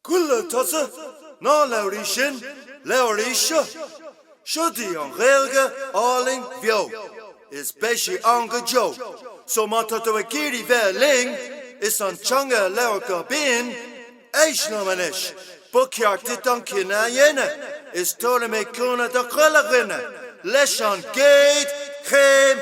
Culla tusa, ná labhairí sin, labhairí seo. Siodí an Ghaeilge álainn bheo. Is beidh anga jo. So má tá do a géirí bheith linn, is an teanga labhair go binn, Éist ná manis. Buíochas an cinna dhéine. Is tóla mé cúna do chuile ghine. Leis an Aghaidh, Chéim,